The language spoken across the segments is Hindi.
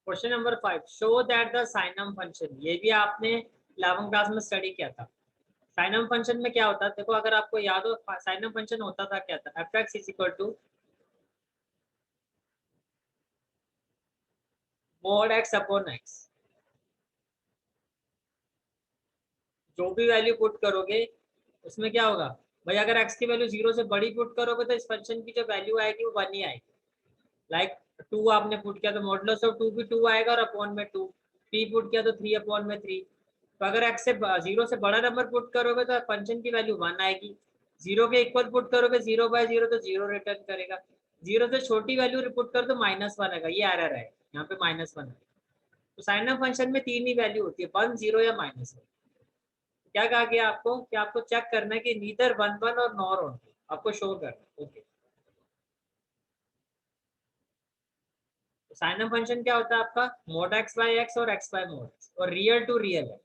Question number 5, show that the साइनम function, ये भी आपने 11th क्लास में स्टडी किया था। साइनम फंक्शन में क्या होता है, देखो अगर आपको याद हो, साइनम फंक्शन होता था क्या था, F x is equal to mod X upon X. जो भी वैल्यू पुट करोगे उसमें क्या होगा भाई, अगर एक्स की वैल्यू 0 से बड़ी पुट करोगे तो इस फंक्शन की जो वैल्यू आएगी वो 1 ही आएगी। लाइक 2 आपने पुट किया तो मॉडुलस ऑफ 2 भी 2 आएगा और अपॉन में 2। 3 पुट किया तो 3 अपॉन में 3। तो अगर एक्स से 0 से बड़ा नंबर पुट करोगे तो फंक्शन की वैल्यू 1 आएगी। 0 के इक्वल पुट करोगे 0/0 तो 0 रिटर्न करेगा। 0 से छोटी वैल्यू पुट कर तो -1 आएगा, ये एरर है यहाँ पे -1 है। तो साइन ऑफ फंक्शन में 3 ही वैल्यू होती है, 1, 0 या -1। क्या कहा गया आपको कि आपको चेक करना है कि नीदर 1 1 और नॉर ऑन आपको शो करना है। ओके, तो साइन ऑफ फंक्शन क्या होता है आपका, मोड एक्स बाय एक्स और एक्स बाय मोड एक्स, और रियल टू रियल है।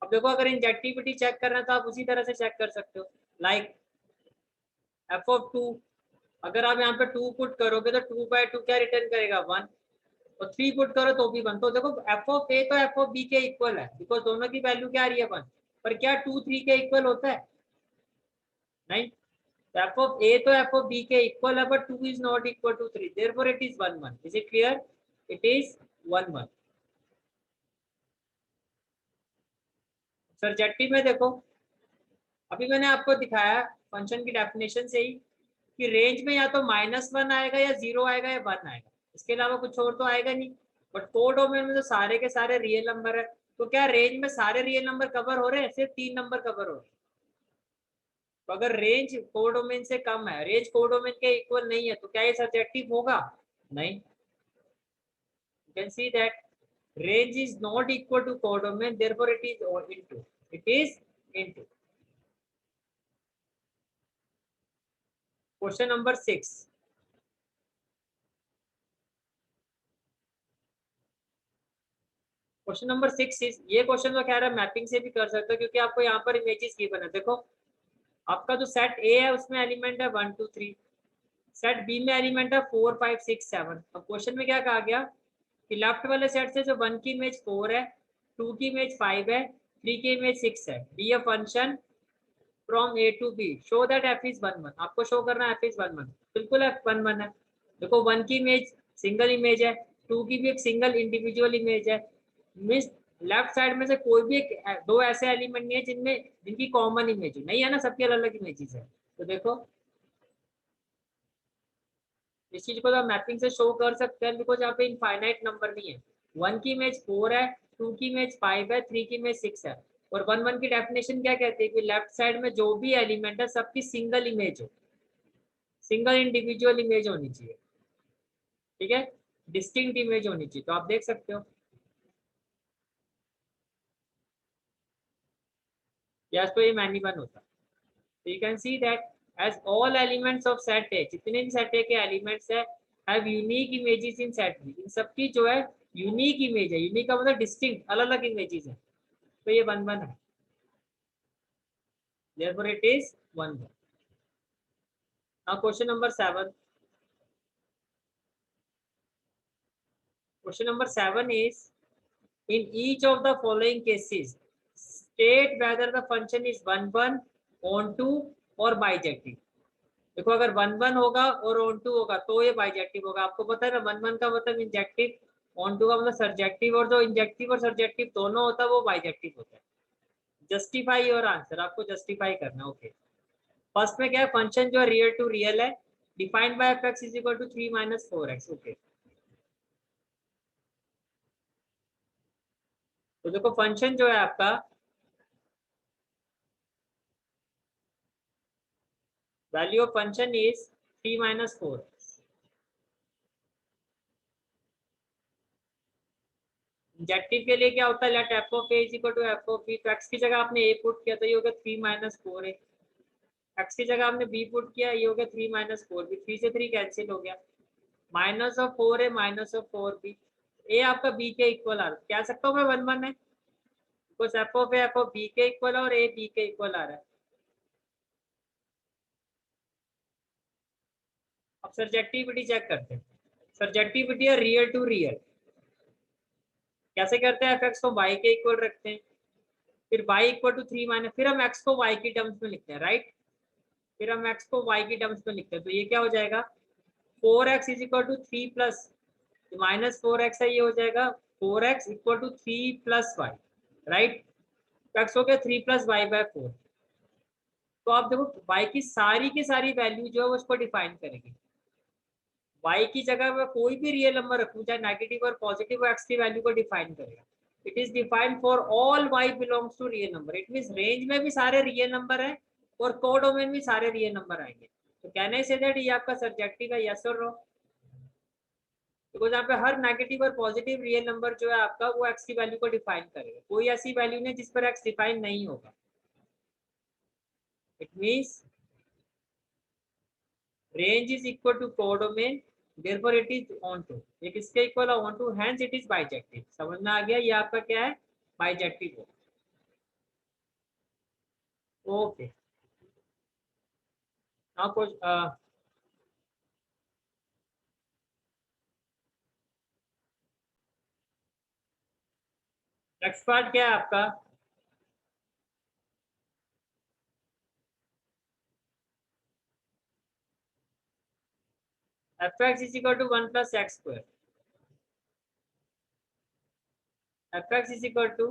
अब देखो अगर इंजेक्टिविटी चेक करना है तो आप उसी तरह से चेक कर सकते हो। लाइक एफ ऑफ 2, अगर आप यहाँ पे 2 पुट करोगे तो 2/2 क्या रिटर्न करेगा, 1। और 3 पुट करो तो भी 1। तो देखो एफ ऑफ ए तो एफ ऑफ बी के इक्वल है, बिकॉज दोनों की वैल्यू क्या आ रही है, 1। पर क्या 2 3 के इक्वल होता है, नहीं। तो एफ ऑफ ए तो एफ ऑफ बी के इक्वल है, but 2 is not equal to 3, therefore it is 1 1। Is it clear? It is 1 1। Subjective में देखो, अभी मैंने आपको दिखाया फंक्शन की डेफिनेशन से ही कि रेंज में या तो -1 आएगा या 0 आएगा या 1 आएगा, इसके अलावा कुछ और तो आएगा नहीं। बट कोडोमेन में तो सारे के सारे रियल नंबर है, तो क्या रेंज में सारे रियल नंबर कवर हो रहे हैं, सिर्फ 3 नंबर कवर हो रहे हैं। तो अगर रेंज कोडोमेन से कम है, रेंज कोडोमेन के इक्वल नहीं है, तो क्या ये सब्जेक्टिव होगा? नहीं। You can see that range is not equal to codomain, therefore it is into. It is into. Question number 6. Question number 6 is, ये क्वेश्चन तो कह रहा है मैपिंग से भी कर सकते हो, क्योंकि आपको यहाँ पर इमेजेस गिवन है। देखो आपका जो सेट ए है उसमें एलिमेंट है 1 2 3, सेट बी में एलिमेंट है 4 5 6 7। अब क्वेश्चन में क्या कहा गया कि लेफ्ट वाले सेट से जो 1 की इमेज 4 है, 2 की इमेज 5 है, 3 की इमेज 6 है, B a function from A to B, show that f is 1 1। आपको शो करना है एफ इज 1 1, बिल्कुल एफ 1 1 है। देखो 1 की इमेज सिंगल इमेज है, 2 की भी एक सिंगल इंडिविजुअल इमेज है। मीन्स लेफ्ट साइड में से कोई भी एक दो ऐसे एलिमेंट नहीं है जिनमें जिनकी कॉमन इमेज हो, नहीं है ना, सबकी अलग अलग इमेजेस है। तो देखो इस चीज को तो मैपिंग से शो कर सकते हैं, बिकॉज यहाँ पे इनफाइनाइट नंबर नहीं है। 1 की इमेज 4 है, 2 की इमेज 5 है, 3 की इमेज 6 है। और 1 1 की डेफिनेशन क्या कहती है कि लेफ्ट साइड में जो भी एलिमेंट है सबकी सिंगल इमेज हो, सिंगल इंडिविजुअल इमेज होनी चाहिए, ठीक है, डिस्टिंक्ट इमेज होनी चाहिए। तो आप देख सकते हो यस, तो ये मैनी वन होता है। तो you can see that as all elements of set A, जितने भी सेट ए के एलिमेंट्स है have unique images in set B, इन सबकी जो है यूनिक इमेज है। यूनिक का मतलब डिस्टिंक्ट, अलग अलग इमेजेस है। तो ये 1 1 है, therefore it is 1 1। now question number 7, question number 7 is, in each of the following cases state whether the function is 1 1, onto और bijective। देखो अगर 1 1 होगा और onto होगा तो ये बाइजेक्टिव होगा। आपको पता है ना 1 1 का मतलब इंजेक्टिव, onto का मतलब सर्जेक्टिव, और जो इंजेक्टिव और सर्जेक्टिव दोनों होता है वो बाइजेक्टिव होता है। जस्टिफाई योर आंसर, आपको जस्टिफाई करना। ओके, फर्स्ट में क्या है, फंक्शन जो है रियल टू रियल है, defined by f x is equal to 3 - 4x। Okay, तो देखो फंक्शन जो है आपका, value of function is 3 - 4। Injective के लिए क्या होता है, let f of a is equal to f of b. तो एक्स की जगह आपने ए पुट किया तो ये होगा 3 - 4a। एक्स की जगह आपने बी पुट किया, ये हो गया 3 - 4b, 3 से 3 कैंसिल हो गया, -4a -4b। ए आपका बी के इक्वल आ रहा है, कह सकता हूँ मैं 1 1 है, because f of a f of B के इक्वल है और ए बी के इक्वल आ रहा है। अब सब्जेक्टिविटी चेक करते हैं। सब्जेक्टिविटी है रियल टू रियल, कैसे करते हैं, fx को y के इक्वल रखते हैं, फिर y इक्वल टू 3 माइनस, फिर हम x को y की टर्म्स में लिखते हैं, राइट। फिर हम x को y की टर्म्स में लिखते हैं, तो ये क्या हो जाएगा, 4x is equal to 3 plus minus 4x है, ये हो जाएगा 4x equal to 3 plus y, right. x हो गया 3 प्लस वाई बाय 4। तो आप देखो y की सारी वैल्यू जो है वो उसको डिफाइन करेगी। y की जगह में कोई भी रियल नंबर रखूं, चाहे नेगेटिव और पॉजिटिव, x की वैल्यू को डिफाइन करेगा। It is defined for all y belongs to real number. It means range में भी सारे रियल नंबर है और कोडोमेन भी सारे रियल नंबर आएंगे। तो कहने से दैट ये आपका सब्जेक्टिव है, यस और नो। बिकॉज यहाँ पे हर नेगेटिव और पॉजिटिव रियल नंबर जो है आपका वो x की वैल्यू को डिफाइन करेगा। कोई ऐसी वैल्यू नहीं जिस पर x डिफाइन नहीं होगा। It means range is equal to codomain, therefore it is onto। ये किसके इक्वल है, onto, hence it is bijective। समझ में आ गया, ये आपका क्या है, bijective हो। ओके, नाउ कुछ नेक्स्ट पार्ट क्या है आपका, fx is equal to 1 plus x square। fx is equal to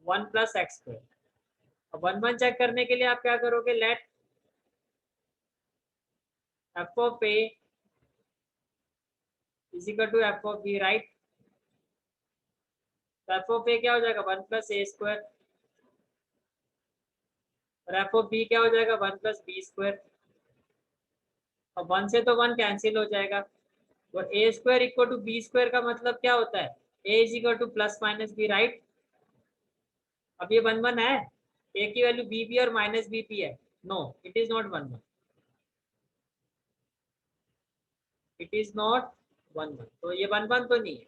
1 plus x square। अब 1 चेक करने के लिए आप क्या करोगे, let f of a is equal to f of b, right. तो f of a क्या हो जाएगा, 1 plus a स्क्वायर, और f of b क्या हो जाएगा, 1 plus b स्क्वायर। अब 1 से तो 1 कैंसिल हो जाएगा, और a square equal to b square का मतलब क्या होता है, a is equal to plus minus b, right. अब ये 1 1 है, ए की वैल्यू बी बी और माइनस बी पी है, no it is not 1 1, it is not 1 1। तो ये 1 1 तो नहीं है।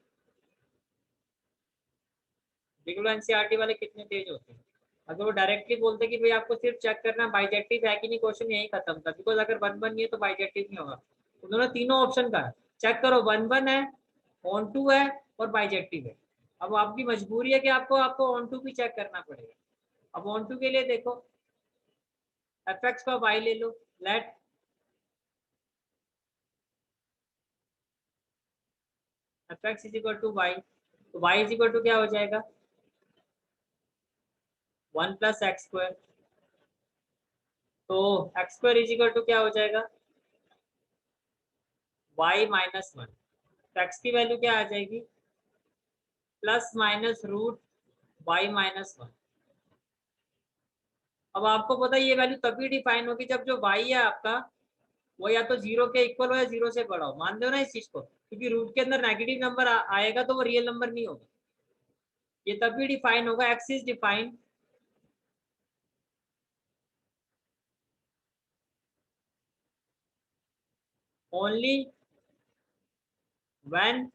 बिल्कुल, एनसीईआरटी वाले कितने तेज होते हैं। अगर वो डायरेक्टली बोलते कि भाई आपको सिर्फ चेक करना बाइजेक्टिव है कि नहीं, क्वेश्चन यही खत्म था। बिकॉज अगर 1 1 नहीं है तो बाइजेक्टिव नहीं होगा। उन्होंने तीनों ऑप्शन का चेक करो, 1 1 है, ऑन टू है और बाइजेक्टिव है। अब आपकी मजबूरी है कि आपको आपको ऑन टू भी चेक करना पड़ेगा। अब ऑन टू के लिए देखो, एफ एक्स का वाई ले लो, let f x is equal to y. तो वाई इज इक्वल टू क्या हो जाएगा, 1 प्लस एक्स स्क्वायर। तो x square is equal to क्या हो जाएगा, वाई माइनस 1। तो एक्स की वैल्यू क्या आ जाएगी, plus minus root y minus 1। अब आपको पता है ये वैल्यू तभी डिफाइन होगी जब जो वाई है आपका वो या तो जीरो के इक्वल हो या जीरो से बड़ा हो। मान दो ना इस चीज को, क्योंकि रूट के अंदर नेगेटिव नंबर आएगा तो वो रियल नंबर नहीं होगा। ये तभी डिफाइन होगा, x is defined only when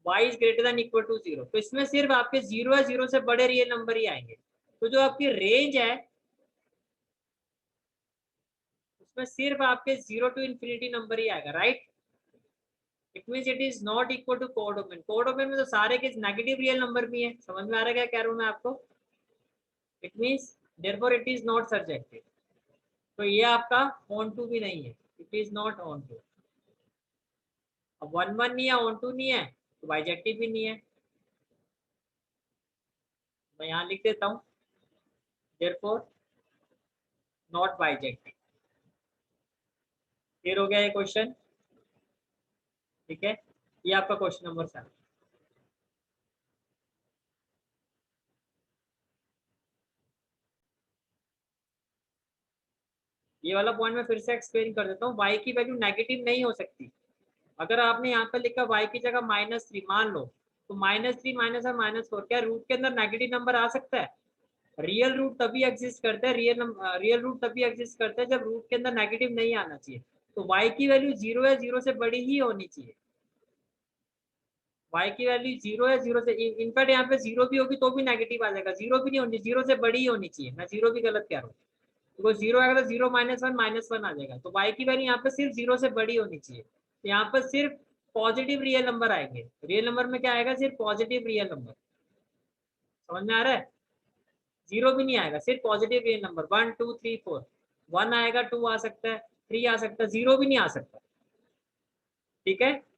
y is greater than equal to 0। तो इसमें सिर्फ आपके 0 या 0 से बड़े रियल नंबर ही आएंगे। तो जो आपकी रेंज है उसमें सिर्फ आपके 0 टू इंफिनिटी नंबर ही आएगा, right. It means it is not equal to codomain. Codomain में तो सारे के नेगेटिव रियल नंबर भी है। समझ में आ रहा है क्या कह रहा हूं मैं आपको। It means therefore it is not surjective. तो ये आपका ऑन टू भी नहीं है, it is not onto. अब 1 1 नहीं है, ऑन टू नहीं है, तो बाइजेक्टिव भी नहीं है। मैं यहाँ लिख देता हूँ, देयरफॉर नॉट बाइजेक्टिव। क्लियर हो गया ये क्वेश्चन, ठीक है। ये आपका क्वेश्चन नंबर 7। ये वाला पॉइंट मैं फिर से एक्सप्लेन कर देता हूँ। y की वैल्यू नेगेटिव नहीं हो सकती। अगर आपने यहाँ पर लिखा y की जगह -3 मान लो, तो -3 माइनस है -4, क्या रूट के अंदर नेगेटिव नंबर आ सकता है। रियल रूट तभी एग्जिस्ट करता है, रियल रूट तभी एग्जिस्ट करता है जब रूट के अंदर नेगेटिव नहीं आना चाहिए। तो y की वैल्यू 0 या 0 से बड़ी ही होनी चाहिए। y की वैल्यू 0 या 0 से, इनफैक्ट यहाँ पे 0 भी होगी तो भी नेगेटिव आ जाएगा। 0 भी नहीं होनी, 0 से बड़ी ही होनी चाहिए। मैं 0 भी गलत कह रहा हूँ। तो 0 आएगा तो 0 -1 आ जाएगा। तो y की वैल्यू यहाँ पे सिर्फ 0 से बड़ी होनी चाहिए। तो यहाँ पर सिर्फ पॉजिटिव रियल नंबर आएंगे। रियल नंबर में क्या आएगा? सिर्फ पॉजिटिव रियल नंबर। समझ में आ रहा है? 0 भी नहीं आएगा, सिर्फ पॉजिटिव रियल नंबर। 1 2 3 4, 1 आएगा, 2 आ सकता है, 3 आ सकता है, 0 भी नहीं आ सकता। ठीक है।